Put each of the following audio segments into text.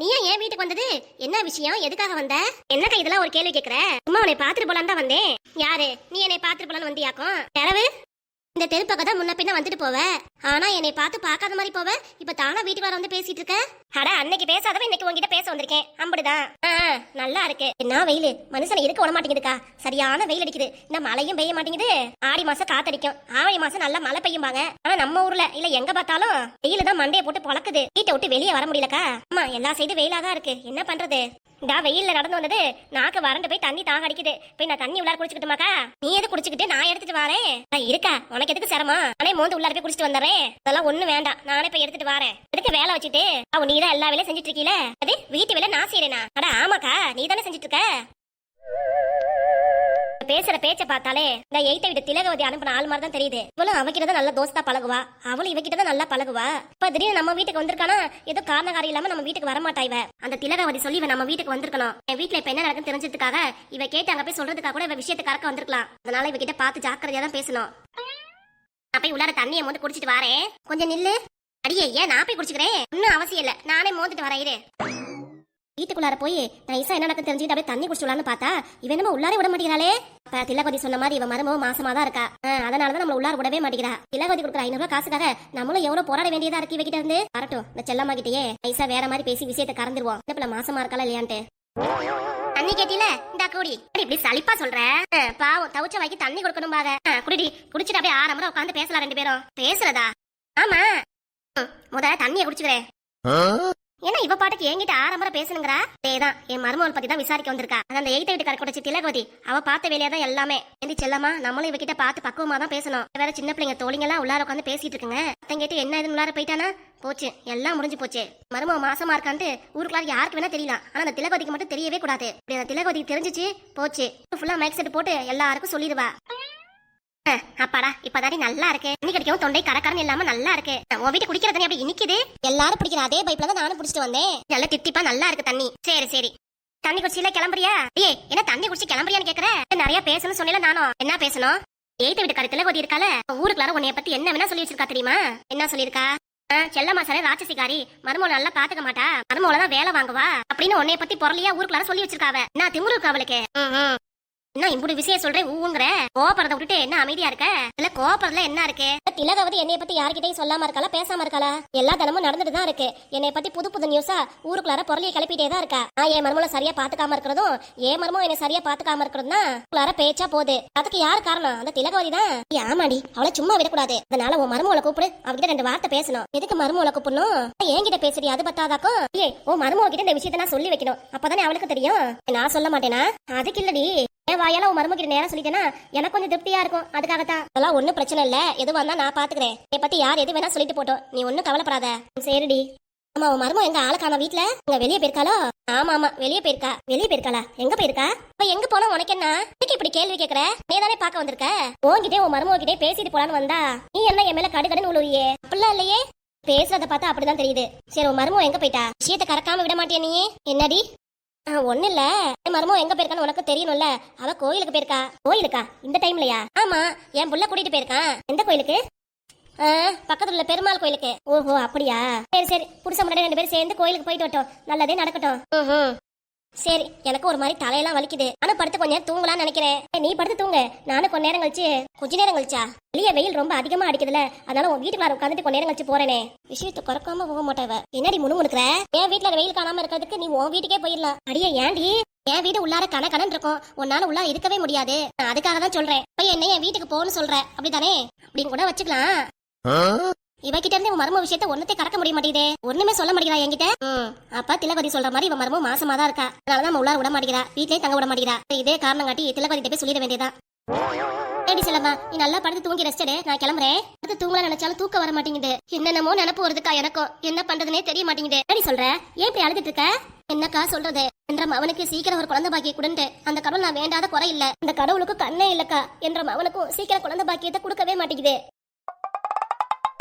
நீ ஏன் வீட்டுக்கு வந்தது? என்ன விஷயம்? எதுக்காக வந்த? என்னக்கா இதெல்லாம் ஒரு கேள்வி கேக்குற? சும்மா உன்னை பாத்துட்டு போலான்னு தான் வந்தேன். யாரு நீ? என்னை பாத்துட்டு போலான்னு வந்தியாக்கும்? யாரவு? இந்த தெருப்பக்கம் தான் முன்ன பின்ன வந்துட்டு போவ, ஆனா என்னை பார்த்து பார்க்காத மாதிரி போவ. இப்ப தானா வீட்டுக்கு வர வந்து பேசிட்டு இருக்க. அட அன்னைக்கு பேசாதவ இன்னைக்கு உங்ககிட்ட பேச வந்திருக்கேன். அம்படுதான். நல்லா இருக்கு. என்ன வெயில் மனுஷனை இருக்க விட மாட்டேங்குதுக்கா. சரியான வெயில் அடிக்குது. இந்த மழையும் பெய்ய மாட்டேங்குது. ஆடி மாசம் காத்தடிக்கும், ஆவணி மாசம் நல்லா மழை பெய்யும்பாங்க. ஆனா நம்ம ஊர்ல இல்ல எங்க பார்த்தாலும் வெயில தான் மண்டையை போட்டு பொழக்குது. வீட்டை விட்டு வெளியே வர முடியலக்கா. ஆமா, எல்லா சைடும் வெயிலா தான் இருக்கு. என்ன பண்றது? இந்த வெயில்ல நடந்து வந்தது நாக்கு வறண்டு போய் தண்ணி தாக அடிக்குது. போய் நான் தண்ணி உள்ளார குடிச்சுக்கிட்டுமாக்கா? நீ எது குடிச்சுக்கிட்டு நான் எடுத்துட்டு வரேன். இருக்கா உனக்கு எதுக்கு சிரமம்? நானே மோந்து உள்ளார போய் குடிச்சிட்டு வந்துடுறேன். அதெல்லாம் ஒண்ணு வேண்டாம், நானே போய் எடுத்துட்டு வரேன். எதுக்கு வேலை வச்சுட்டு? அவ நீதான் எல்லா வேலையும் செஞ்சுட்டு இருக்கீல. அது வீட்டு வேலை நான் செய்யறேனா? அட ஆமாக்கா, நீ தானே செஞ்சுட்டு இருக்க. பேசுற பேச்ச பார்த்தாலே இந்த எய்த்த விட்டு திலகவதி அனுப்பின ஆள் மாதிரி தான் தெரியுது. இவளும் அவகிட்ட தான் நல்ல தோஸ்தா பழகுவா, அவளும் இவகிட்ட தான் நல்லா பழகுவா. இப்ப திடீர்னு நம்ம வீட்டுக்கு வந்திருக்கானா ஏதோ காரணக்காரி இல்லாம நம்ம வீட்டுக்கு வரமாட்டா இவ. அந்த திலகவதி சொல்லி இவ நம்ம வீட்டுக்கு வந்திருக்கணும். என் வீட்டுல இப்ப என்ன நடக்குன்னு தெரிஞ்சதுக்காக இவ கேட்டு அங்க போய் சொல்றதுக்காக கூட இவ விஷயத்தை கறக்க வந்திருக்கலாம். அதனால இவகிட்ட பார்த்து ஜாக்கிரதையா தான் பேசணும். நான் போய் உள்ளார தண்ணியை மோந்து குடிச்சிட்டு வரேன். கொஞ்சம் நில்லு. அடியே, ஏன் நான் போய் குடிச்சுக்கிறேன்? ஒன்னும் அவசியம் இல்ல, நானே மோந்துட்டு வரேன். இரு. வீட்டுக்குள்ளார போய் நைசா என்ன நடக்குன்னு தெரிஞ்சுட்டு அப்படியே தண்ணி குடிச்சுலான்னு பார்த்தா இவன் என்னமோ உள்ளாரே விட மாட்டேங்கிறாளே. அப்ப திலகவதி சொன்ன மாதிரி இவன் மருமோ மாசமா தான் இருக்கா. அதனாலதான் நம்மள உள்ளார விடவே மாட்டேங்கிறா. திலகவதி கொடுக்குற 500 ரூபாய் காசுக்காக நம்மளும் எவ்வளவு போராட வேண்டியதா இருக்கு இவகிட்ட இருந்து. வரட்டும், இந்த செல்லம்மா கிட்டயே நைசா வேற மாதிரி பேசி விஷயத்தை கறந்துருவோம். இந்த மாசமா இருக்காளா இல்லையான்ட்டு. தண்ணி கேட்டில இந்த கூடி இப்படி சலிப்பா சொல்ற. பாவம் தவிச்ச வாய்க்கு தண்ணி கொடுக்கணும் பாக. குடிடி, குடிச்சிட்டு அப்படியே ஆரம்பரம் உட்காந்து பேசலாம் ரெண்டு பேரும். பேசுறதா? ஆமா, முத தண்ணிய குடிச்சுக்கிறேன். ஏன்னா இவ பாட்டுக்கு என்கிட்ட ஆரம்பரம் பேசணுங்கிறா. அதேதான் என் மருமகள் பத்தி தான் விசாரிக்க வந்திருக்கா. அந்த எய்த்த வீட்டுக்கார குடிச்சு திலகவதி அவ பார்த்த வேலையா தான் எல்லாமே. எந்தி செல்லமா, நம்மளும் இவகிட்ட பார்த்து பக்குவமா தான் பேசணும். வேற சின்ன பிள்ளைங்க தோழிங்க எல்லாம் உள்ளார உட்காந்து பேசிட்டு இருக்குங்க. அத்தங்கிட்டு என்ன இதுன்னு உள்ளார போயிட்டானா போச்சு, எல்லாம் முடிஞ்சு போச்சு. மருமக மாசமா இருக்கான்ட்டு ஊருக்குள்ளார யாருக்கு வேணா தெரியலாம், ஆனா அந்த திலகவதிக்கு மட்டும் தெரியவே கூடாது. அப்படி அந்த திலகவதிக்கு தெரிஞ்சிச்சு போச்சு, ஃபுல்லா மைக் செட் போட்டு எல்லாருக்கும் சொல்லிடுவா. அப்பாடா, இப்பதாடி நல்லா இருக்கு. தண்ணி கிடைக்கவும் தொண்டை கரக்கரன்னு இல்லாம நல்லா இருக்கு. உன் வீட்டு குடிக்கிற தண்ணி அப்படி இனிக்குது. எல்லாரும் பிடிக்கிற அதே பைப்ல தான் நானும் பிடிச்சிட்டு வந்தேன். நல்ல தித்திப்பா நல்லா இருக்கு தண்ணி. சரி சரி, தண்ணி குடிச்சில கிளம்புறியா? ஏ, என்ன தண்ணி குடிச்சு கிளம்புறியான்னு கேக்குற? நிறைய பேசணும்னு சொன்னல. நானும் என்ன பேசணும்? எய்த்த வீட்டு கருத்துல கொதி இருக்கால, ஊருக்குள்ளார உன்னைய பத்தி என்ன வேணா சொல்லி வச்சிருக்கா தெரியுமா? என்ன சொல்லிருக்கா? செல்லம்மா சாரே ராட்சசிகாரி, மருமோள நல்லா பாத்துக்க மாட்டா, மருமோள தான் வேலை வாங்குவா அப்படின்னு உன்னைய பத்தி பொருளியா ஊருக்குள்ளார சொல்லி வச்சிருக்காவ. நான் திமுரு இருக்கா அவளுக்கு. என்ன இப்படி விஷயம் சொல்றேன் ஊங்குற? கோபறத விட்டுட்டு என்ன அமைதியா இருக்க? இல்ல கோபறதுல என்ன இருக்கு? திலகவதி என்னைய பத்தி யார்கிட்டயும் சொல்லாம இருக்காளா, பேசாம இருக்காளா? எல்லா தினமும் நடந்துட்டு தான் இருக்கு. என்னைய பத்தி புது புது நியூஸா ஊருக்குள்ளார பொருளியை கிளப்பிட்டே தான் இருக்கா. நான் என் மருமகளை சரியா பாத்துக்காம இருக்கிறதும் என் மருமோ என்ன சரியா பாத்துக்காம இருக்கிறதும் தான் உள்ளார பேச்சா போகுது. அதுக்கு யாரு காரணம்? அந்த திலகவதி தான். ஆமாடி, அவளை சும்மா விடக்கூடாது. அதனால உன் மருமகளை கூப்பிடு, அவகிட்ட 2 வார்த்தை பேசணும். எதுக்கு மருமகளை கூப்பிடணும்? என்கிட்ட பேசுறீ, அது பத்தாதாக்கும். உன் மருமக கிட்ட இந்த விஷயத்த நான் சொல்லி வைக்கணும், அப்பதானே அவளுக்கு தெரியும். நான் சொல்ல மாட்டேனா? அதுக்கு இல்லடி, என் வாயால உன் மருமகிட்ட நேரம் சொல்லிட்டேன்னா எனக்கு கொஞ்சம் திருப்தியா இருக்கும். அதுக்காகத்தான். அதெல்லாம் ஒன்னும் பிரச்சனை இல்ல, எதுவா இருந்தா நான் பாத்துக்கிறேன். என்னை பத்தி யார் எது வேணா சொல்லிட்டு போட்டோம், நீ ஒன்னும் கவலைப்படாத. சரிடி. ஆமா, உன் மருமக எங்க ஆளுக்கான வீட்டுல இங்க வெளியே போயிருக்காளோ? ஆமா ஆமா, வெளியே போயிருக்கா. வெளியே போயிருக்காளா? எங்க போயிருக்கா? இப்ப எங்க போனா உனக்கு என்ன? இப்படி கேள்வி கேக்குற? நீ தானே பாக்க வந்திருக்க. உன்கிட்டே உன் மருமக கிட்டே பேசிட்டு போலான்னு வந்தா நீ என்ன என் மேல கடுகடுன்னு உழுவியே? அப்படிலாம் இல்லையே, பேசுறத பார்த்தா அப்படிதான் தெரியுது. சரி, உன் மருமக எங்க போயிட்டா? விஷயத்தை கறக்காம விட மாட்டியா நீ? என்னடி? ஒண்ணு இல்ல, மருமோ எங்க போயிருக்கான்னு உனக்கு தெரியணும்ல. அவ கோயிலுக்கு போயிருக்கா. கோயிலுக்கா? இந்த டைம்லயா? ஆமா, என் புள்ள கூட்டிட்டு போயிருக்கான். எந்த கோயிலுக்கு? பக்கத்துல உள்ள பெருமாள் கோயிலுக்கு. ஓஹோ, அப்படியா? சரி சரி, புருஷ முன்னாடி 2 பேரும் சேர்ந்து கோயிலுக்கு போயிட்டு வரட்டும், நல்லதே நடக்கட்டும். சரி, எனக்கு ஒரு மாதிரி தலையெல்லாம் வலிக்குது. நானும் படுத்து கொஞ்ச நேரம் தூங்கலாம்னு நினைக்கிறேன். நீ படுத்து தூங்க, நானும் கொஞ்ச நேரம் கழிச்சா வெளியே வெயில் ரொம்ப அதிகமா அடிக்குதுல, அதனால உன் வீட்டுக்குள்ள உட்காந்துட்டு கொஞ்ச நேரம் கழிச்சு போறேனே. விஷயத்தை குறைக்காம போக மாட்டேவ. என்னடி முணுமுணுக்கிற? என் வீட்டுல வெயில் காணாம இருக்கிறதுக்கு நீ உன் வீட்டுக்கே போயிடலாம். அடியே ஏண்டி? என் வீடு உள்ளார கணக்கணன் இருக்கும், உன்னால உள்ளார இருக்கவே முடியாது. நான் அதுக்காக தான் சொல்றேன். என்ன என் வீட்டுக்கு போன்னு சொல்ற, அப்படித்தானே? அப்படின்னு கூட வச்சுக்கலாம். இவகிட்ட இருந்து இவன் மர்ம விஷயத்த ஒன்னத்தை கறக்க முடிய மாட்டேங்குதே. ஒண்ணுமே சொல்ல மாட்டேங்கிறா என்கிட்ட. அப்ப திலகவதி சொல்ற மாதிரி இவன் மர்மம் மாசமா தான் இருக்கா. அதனாலதான் நம்ம உள்ளார விட மாட்டேங்கிறா, வீட்லயே தங்க விட மாட்டேங்கிறா. இதே காரணம் காட்டி திலகவதி போய் சொல்லிட வேண்டியதா. ஏடி செல்லம்மா, நீ நல்லா படுத்து தூங்கி ரெஸ்ட் எடு, நான் கிளம்புறேன். படுத்து தூங்கலாம் நினைச்சாலும் தூக்க வர மாட்டேங்குது. என்னென்னமோ நினப்பு வருதுக்கா, எனக்கும் என்ன பண்றதுனே தெரிய மாட்டேங்குது. ஏடி சொல்ற? ஏன் இப்படி அழுதுட்டு இருக்க? என்னக்கா சொல்றது? என்றம் அவனுக்கு சீக்கிரம் ஒரு குழந்தை பாக்கிய கொடுண்டு அந்த கடவுள் நான் வேண்டாத குறை இல்ல. அந்த கடவுளுக்கு கண்ணே இல்லக்கா. என்றம் அவனுக்கும் சீக்கிரம் குழந்தை பாக்கியத்தை கொடுக்கவே மாட்டேங்குது.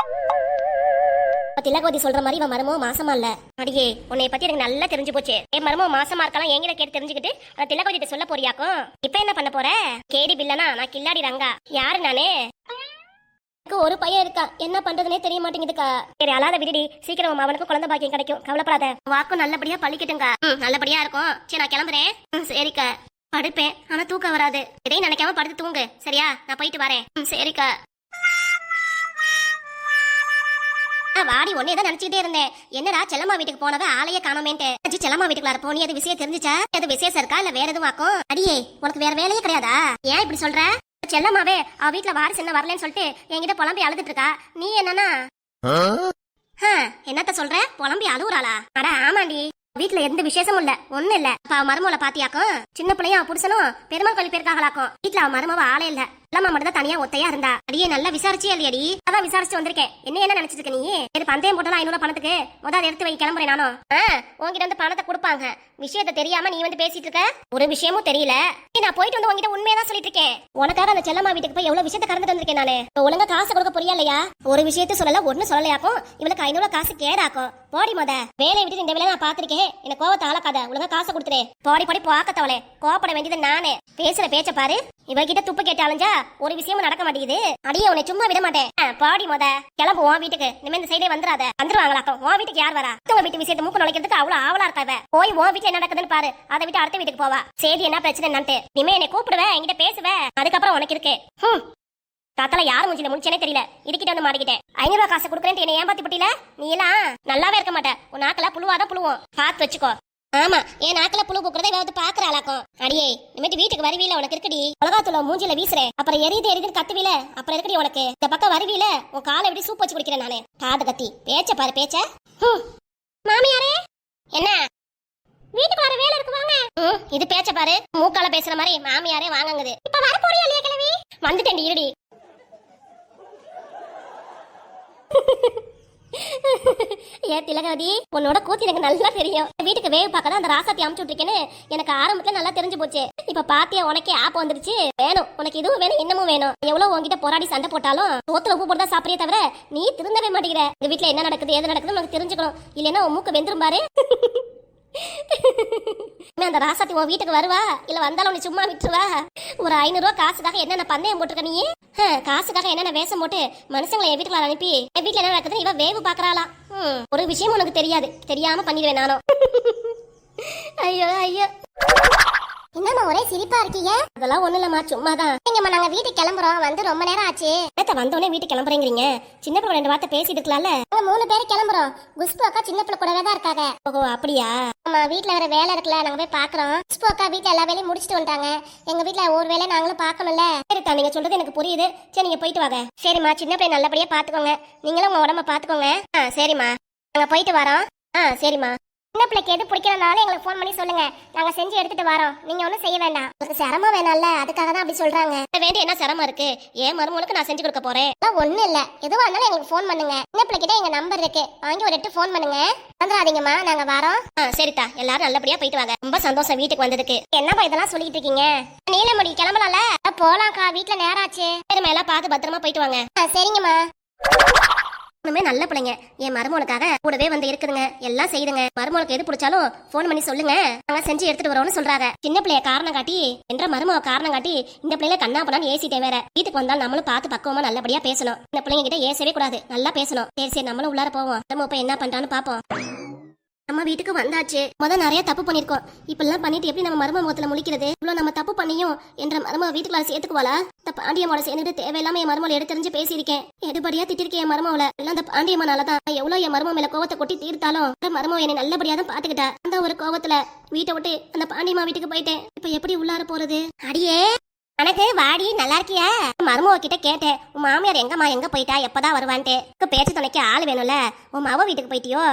திலகவதி சொல்ற மாதிரி இவன் மருமோ மாசமா இல்ல. அடியே, உன்னை பத்தி எனக்கு நல்லா தெரிஞ்சு போச்சு. என் மருமோ மாசமா இருக்கலாம் எங்கிட்ட கேட்டு தெரிஞ்சுக்கிட்டு திலகவதி சொல்ல போறியாக்கும். இப்ப என்ன பண்ண போற? கேடி பில்லனா நான் கில்லாடி ரங்கா. யாரு நானு? ஒரு பையன் இருக்கா, என்ன பண்றதுனே தெரிய மாட்டேங்குதுக்கா. சரி அழாத விடுடி, சீக்கிரம் அவனுக்கு குழந்தை பாக்கியம் கிடைக்கும், கவலைப்படாத. வாக்கும் நல்லபடியா பழிக்கட்டுங்க. நல்லபடியா இருக்கும். சரி நான் கிளம்புறேன். சரிக்கா. படுப்பேன் ஆனா தூக்கம் வராது. இதையும் நினைக்காம படுத்து தூங்கு சரியா, நான் போயிட்டு வரேன். சரிக்கா. வாடி ஒன்னேதான் நினைச்சுட்டே இருந்தேன், என்னடா செல்லம்மா வீட்டுக்கு போனவ ஆளையே காணோமேன்ட்டு. செல்லம்மா வீட்டுக்குள்ள போனி அது விஷயம் தெரிஞ்சுச்சா? அது விசேஷம் இருக்கா இல்ல வேற எதுவும் ஆக்கும்? அடியே உனக்கு வேற வேலையே கிடையாதா? ஏன் இப்படி சொல்ற? செல்லம்மாவே அவ வீட்டுல வாரிசு என்ன வரலன்னு சொல்லிட்டு என்கிட்ட புலம்பி அழுதுட்டு இருக்கா. நீ என்னன்னா என்னத்த சொல்ற? புலம்பி அழுவுறாளா? அட ஆமாண்டி, வீட்டுல எந்த விசேஷமும் இல்ல, ஒண்ணு இல்ல. அப்ப மருமகளை பாத்தியாக்கும், சின்ன பிள்ளையும் புருஷனும் பெருமாள் கோயில் பேருக்காகலாக்கும். வீட்டுல அவ மருமவ ஆளே இல்ல, எல்லாம மட்டும் தான் தனியா ஒத்தையா இருந்தா. அடியே நல்லா விசாரிச்சே இல்லையடி? அதான் விசாரிச்சு வந்திருக்கேன். என்ன நினைச்சிட்டு இருக்க நீ? இது பந்தயம் போட்டலாம் 500 பணத்துக்கு முதல்ல எடுத்து வை, கிளம்புறேன் நானும். உங்ககிட்ட வந்து பணத்தை கொடுப்பாங்க, விஷயத்த தெரியாம நீ வந்து பேசிட்டு இருக்க. ஒரு விஷயமும் தெரியல. நான் போயிட்டு வந்து உங்ககிட்ட உண்மையதான் சொல்லிட்டு இருக்கேன். உனக்காக அந்த செல்லம்மா வீட்டுக்கு போய் எவ்வளவு விஷயத்த கறந்துட்டு வந்திருக்கேன் நானு. ஒழுங்கா காசு கொடுக்க புரியலையா? ஒரு விஷயத்த சொல்லல, ஒண்ணு சொல்லலையாக்கும். இவளுக்கு 500 காசு கேடாக்கும். போடி மொத வேலையை விட்டு இந்த வேலை நான் பாத்திருக்கேன். எனக்கு கோவத்தை ஆளக்காத, ஒழுங்கா காசை கொடுத்துரு. போடி பாக்கத்தவளே, கோவப்பட வேண்டியது நானே. பேசுற பேச்ச பாரு. இவகிட்ட துப்பு கேட்டு அலைஞ்சா ஒரு விஷயமும் நடக்க மாட்டேங்குது. அடியே உன்னை சும்மா விட மாட்டேன். பாடி மொத கிளம்புவோம் வீட்டுக்கு. இனிமே இந்த சைடே வந்துடாத. வந்துருவாங்களாக்கும். உன் வீட்டுக்கு யார் வரா? உங்க வீட்டு விஷயத்தை மூக்கு நுழைக்கிறதுக்கு அவ்வளவு ஆவலா இருக்கா. போய் உன் வீட்டுல என்ன நடக்குதுன்னு பாரு, அதை விட்டு அடுத்த வீட்டுக்கு போவா. சரி என்ன பிரச்சனை என்னன்ட்டு இனிமே என்னை கூப்பிடுவேன், என்கிட்ட பேசுவேன். அதுக்கப்புறம் உனக்கு இருக்கு. தாத்தால யாரு மூஞ்சில முடிச்சனே தெரியல, இதுக்கிட்ட வந்து மாட்டிக்கிட்டேன். 500 ரூபாய் காசு கொடுக்குறேன் என்னை ஏமாத்தி போட்டில. நீ எல்லாம் நல்லாவே இருக்க மாட்டேன். உன் நாக்கல புழுவாதான் புழுவோம், பார்த்து வச்சுக்கோ. ஆமா, என் நாக்கல புழு கூக்குறதை இவ வந்து பாக்குறாளாக்கும். அடியே இனிமேட்டு வீட்டுக்கு வருவீல, உனக்கு இருக்குடி. உலகாத்துல மூஞ்சில வீசுறேன், அப்புறம் எரியுதுன்னு கத்துவீல, அப்புறம் இருக்குடி உனக்கு. இந்த பக்கம் வருவீல, உன் காலை விட்டு சூப் வச்சு குடிக்கிறேன் நானு. காது கத்தி பேச்ச பாரு பேச்ச. மாமியாரே என்ன வீட்டுக்கு வர வேலை இருக்கு வாங்க. இது பேச்ச பாரு, மூக்கால பேசுற மாதிரி மாமியாரே வாங்குது. இப்ப வர போறியா இல்லையா கிழவி? வந்துட்டேன் இருடி. ஏ திலகவதி, உன்னோட கூத்து எனக்கு நல்லா தெரியும். வீட்டுக்கு வேவு பார்க்க அந்த ராசாத்தி அமுச்சு விட்டுருக்கேன்னு எனக்கு ஆரம்பத்துல நல்லா தெரிஞ்சு போச்சு. இப்ப பாத்தியா உனக்கே ஆப் வந்துருச்சு. வேணும் உனக்கு இதுவும் வேணும் இன்னமும் வேணும். எவ்வளவு உங்ககிட்ட போராடி சண்டை போட்டாலும் சோத்துல உப்பு போட்டு தான் சாப்பிடே தவிர நீ திருந்தவே மாட்டேங்கிற. இந்த வீட்டுல என்ன நடக்குது ஏது நடக்குதுன்னு உனக்கு தெரிஞ்சுக்கணும். இல்லைன்னா உன் மூக்கு வெந்துரும் பாரு. அந்த ராசாத்தி உன் வீட்டுக்கு வருவா இல்ல வந்தாலும் உன்னை சும்மா விட்டுருவா? ஒரு 500 ரூபாய் காசுக்காக என்னென்ன பந்தயம் போட்டிருக்க நீ? காசுக்காக என்னென்ன வேஷம் போட்டு மனுஷங்களை என் வீட்டுக்குள்ள அனுப்பி என் வீட்டுல என்ன நடக்குதுன்னு இவ வேவு பாக்குறாளா? ஒரு விஷயம் உனக்கு தெரியாது, தெரியாம பண்ணிடுவேன் நானும். ஐயோ ஐயோ, என்னம்மா ஒரே சிரிப்பா இருக்கீங்க? அதெல்லாம் ஒண்ணு இல்லம்மா, சும்மாதான். எங்கம்மா நாங்க வீட்டுக்கு கிளம்புறோம், வந்து ரொம்ப நேரம் ஆச்சு. வந்தோடனே வீட்டுக்கு கிளம்புறீங்க? சின்ன பிள்ளை 2 வார்த்தை பேசிட்டு இருக்கலாம்ல. 3 பேரும் கிளம்புறோம். குஷ்பு அக்கா சின்ன பிள்ளை கூடவே தான் இருக்காங்க. ஓஹோ அப்படியா? ஆமா, வீட்டுல வேற வேலை இருக்குல்ல, நாங்க போய் பாக்குறோம். குஷ்பு அக்கா வீட்டுல எல்லா வேலையும் முடிச்சுட்டு வந்துட்டாங்க. எங்க வீட்டுல ஒரு வேலை நாங்களும் பாக்கணும்ல. சரிதா, நீங்க சொல்றது எனக்கு புரியுது. சரி நீங்க போயிட்டு வாங்க. சரிம்மா, சின்ன பிள்ளை நல்லபடியா பாத்துக்கோங்க. நீங்களும் உங்க உடம்ப பாத்துக்கோங்க. சரிம்மா, நாங்க போயிட்டு வரோம். சரிம்மா. சின்ன பிள்ளைக்கு எது பிடிக்கிறனாலும் எங்களுக்கு ஃபோன் பண்ணி சொல்லுங்க, நாங்க செஞ்சு எடுத்துட்டு வரோம். நீங்க ஒன்றும் செய்ய வேண்டாம். உங்களுக்கு சிரமம் வேணாம்ல, அதுக்காக தான் அப்படி சொல்றாங்க. வேண்டிய என்ன சிரமம் இருக்கு? ஏன் மருமகளுக்கு நான் செஞ்சு கொடுக்க போறேன். ஒன்றும் இல்ல, எதுவா இருந்தாலும் எங்களுக்கு ஃபோன் பண்ணுங்க. சின்ன பிள்ளைகிட்ட எங்க நம்பர் இருக்கு, வாங்கி ஒரு 8 ஃபோன் பண்ணுங்க. வந்துடாதீங்கம்மா, நாங்க வரோம். சரிதா, எல்லாரும் நல்லபடியா போயிட்டு வாங்க. ரொம்ப சந்தோஷம் வீட்டுக்கு வந்ததுக்கு. என்னப்பா இதெல்லாம் சொல்லிட்டு இருக்கீங்க? நீலமணி கிளம்பலாம்ல? போலாம்க்கா, வீட்டுல நேரம் ஆச்சு. சரிம்மா, எல்லாம் பார்த்து பத்திரமா போயிட்டு வாங்க. சரிங்கம்மா. நல்ல பிள்ளைங்க, என் மருமகளுக்காக கூடவே வந்து இருக்குதுங்க, எல்லாம் செய்யுதுங்க. மருமகளுக்கு எது பிடிச்சாலும் போன் பண்ணி சொல்லுங்க, நாங்க செஞ்சு எடுத்துட்டு வரோம்னு சொல்றாங்க. சின்ன பிள்ளைய காரணம் காட்டி என்ற மருமக காரணம் காட்டி இந்த பிள்ளைல கண்ணா பண்ணான்னு ஏசிட்டே வேற. வீட்டுக்கு வந்தாலும் நம்மளும் பார்த்து பக்குவமா நல்லபடியா பேசணும். இந்த பிள்ளைங்க கிட்ட ஏசவே கூடாது, நல்லா பேசணும். சரி நம்மளும் உள்ளார போவோம். நம்ம இப்ப என்ன பண்றான்னு பாப்போம். நம்ம வீட்டுக்கு வந்தாச்சு. நிறைய தப்பு பண்ணிருக்கோம். இப்பெல்லாம் பண்ணிட்டு எப்படி நம்ம மரும முகத்துல முழிக்கிறது? இவ்வளவு நம்ம தப்பு பண்ணியும் என்ற மரும வீட்டுக்குள்ள சேர்த்துக்குவாளா? இந்த பாண்டியம்மாவோட சேர்ந்துட்டு தேவையில்லாம என் மருமலை எடுத்து பேசியிருக்கேன். எடுபடியா திட்டிருக்கேன் என் மருமவள. எல்லாம் அந்த பாண்டியம்மானாலதான். எவ்வளவு என் மரும மேல கோவத்தை கொட்டி தீர்த்தாலும் அந்த மருமவ என்னை நல்லபடியா தான் பாத்துக்கிட்டா. அந்த ஒரு கோவத்துல வீட்டை விட்டு அந்த பாண்டியம்மா வீட்டுக்கு போயிட்டேன். இப்ப எப்படி உள்ளார போறது? அடியே எனக்கு வாடி, நல்லா இருக்கியா? மருமவ கிட்ட கேட்டேன், உன் மாமியார் எங்கம்மா, எங்க போயிட்டா, எப்பதான் வருவான்ட்டு. பேச்சு துணைக்கு ஆள் வேணும்ல. உன் மாவ வீட்டுக்கு போயிட்டியோ?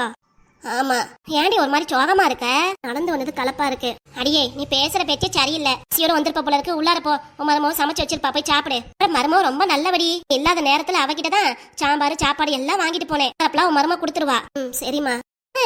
ஆமா. ஏண்டி ஒரு மாதிரி சோகமா இருக்க? நடந்து வந்தது கலப்பா இருக்கு. அடியே நீ பேசுற பேச்சே சரியில்லை. சீரோட வந்திருப்ப போல இருக்கு. உள்ளார போ, உன் மருமவ சமைச்சு வச்சிருப்பா, போய் சாப்பிடு. மருமவ ரொம்ப நல்லபடி. இல்லாத நேரத்துல அவகிட்டதான் சாம்பார் சாப்பாடு எல்லாம் வாங்கிட்டு போனேன். அப்பெல்லாம் உன் மருமவ கொடுத்துருவா. சரிம்மா.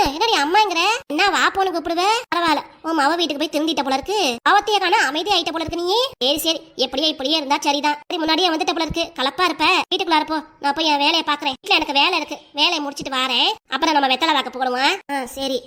என்னடி அம்மாங்கிற? என்ன வா போன்னு கூப்பிடுவ? பரவாயில்ல, உன் மாவ வீட்டுக்கு போய் திருந்திட்ட போல இருக்கு. அவத்தைய காண அமைதி ஆயிட்ட போல இருக்கு நீ. சரி இப்படியே இருந்தா சரிதான். சரி முன்னாடியே வந்துட்ட போல இருக்கு, கலப்பா இருப்ப. வீட்டுக்குள்ள இருப்போ, நான் போய் என் வேலையை பாக்குறேன். வீட்டுல எனக்கு வேலை இருக்கு, வேலையை முடிச்சிட்டு வாரேன். அப்புறம் நம்ம வெத்தலை வாக்க போடுவோம். சரி.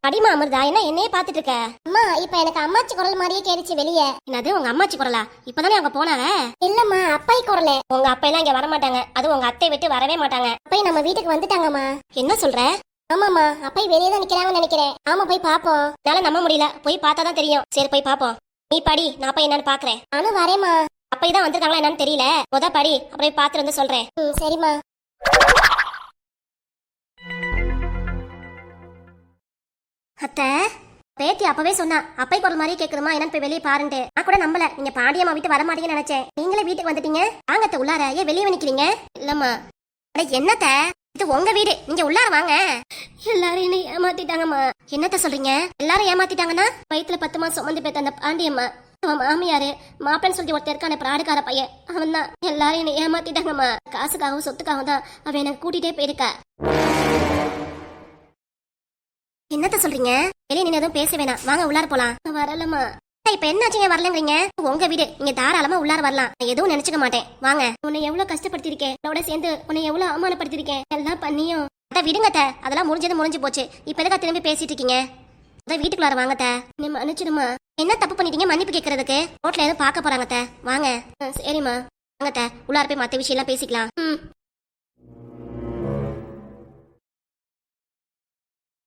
அடிமா அமிர்தா, என்ன என்னையே பாத்துட்டு இருக்க? அம்மா, இப்ப எனக்கு அம்மாச்சி குரல் மாதிரியே கேட்டுச்சு வெளியே. என்னது உங்க அம்மாச்சி குரலா? இப்பதானே அவங்க போனாங்க. இல்லம்மா, அப்பாய் குரல். உங்க அப்பா எல்லாம் இங்க வர மாட்டாங்க. அது உங்க அத்தை விட்டு வரவே மாட்டாங்க. அப்பா நம்ம வீட்டுக்கு வந்துட்டாங்கம்மா. என்ன சொல்ற? ஆமாமா, அப்பா வெளியே தான் நிக்கிறாங்கன்னு நினைக்கிறேன். ஆமா, போய் பாப்போம். என்னால நம்ப முடியல, போய் பார்த்தா தான் தெரியும். சரி போய் பாப்போம். நீ படி, நான் போய் என்னன்னு பாக்குறேன். நானும் வரேம்மா. அப்பா தான் வந்திருக்காங்களா என்னன்னு தெரியல. முத படி, அப்புறம் பாத்துட்டு வந்து சொல்றேன். சரிம்மா. அத்தை, பேத்தி அப்பவே சொன்னா அப்பை குரல் மாதிரியே கேக்குதுமா, என்னன்னு போய் வெளியே பாருன்ட்டு. நான் கூட நம்பல, நீங்க பாண்டியம்மா வீட்டு வர மாட்டீங்கன்னு நினைச்சேன். நீங்களே வீட்டுக்கு வந்துட்டீங்க. வாங்க அத்தை, உள்ளார. ஏன் வெளியே நிக்கிறீங்க? இல்லம்மா. அட என்னத்த, இது உங்க வீடு, நீங்க உள்ளார வாங்க. எல்லாரும் என்ன ஏமாத்திட்டாங்கம்மா. என்னத்த சொல்றீங்க? எல்லாரும் ஏமாத்திட்டாங்கன்னா? வயித்துல 10 மாசம் சுமந்து பேத்த அந்த பாண்டியம்மா, அவன் மாமியாரு மாப்பன்னு சொல்லி ஒருத்தர் இருக்கான பிராடுக்கார பையன், அவன் தான் எல்லாரும் என்ன ஏமாத்திட்டாங்கம்மா. காசுக்காகவும் சொத்துக்காகவும் தான் அவன் எனக்கு கூட்டிட்டே போயிருக்கா. என்னத்த சொல்றீங்க? வெளியே நீங்க எதுவும் பேச வேணாம், வாங்க உள்ளார போலாம். வரலம்மா. இப்ப என்னாச்சுங்க வரலங்கிறீங்க? உங்க வீடு, நீங்க தாராளமா உள்ளார வரலாம். நான் எதுவும் நினைச்சுக்க மாட்டேன், வாங்க. உன்னை எவ்வளவு கஷ்டப்படுத்திருக்கேன், என்னோட சேர்ந்து உன்னை எவ்வளவு அவமானப்படுத்திருக்கேன். எல்லாம் பண்ணியும் அத விடுங்கத்த, அதெல்லாம் முடிஞ்சது முடிஞ்சு போச்சு. இப்ப எதுக்கா திரும்பி பேசிட்டு இருக்கீங்க? அதான் வீட்டுக்குள்ளார வாங்கத்த. நீ மன்னிச்சிடுமா. என்ன தப்பு பண்ணிட்டீங்க மன்னிப்பு கேட்கறதுக்கு? ரோட்ல எதுவும் பார்க்க போறாங்கத்த, வாங்க. சரிம்மா, வாங்கத்த, உள்ளார போய் மத்த விஷயம் எல்லாம் பேசிக்கலாம்.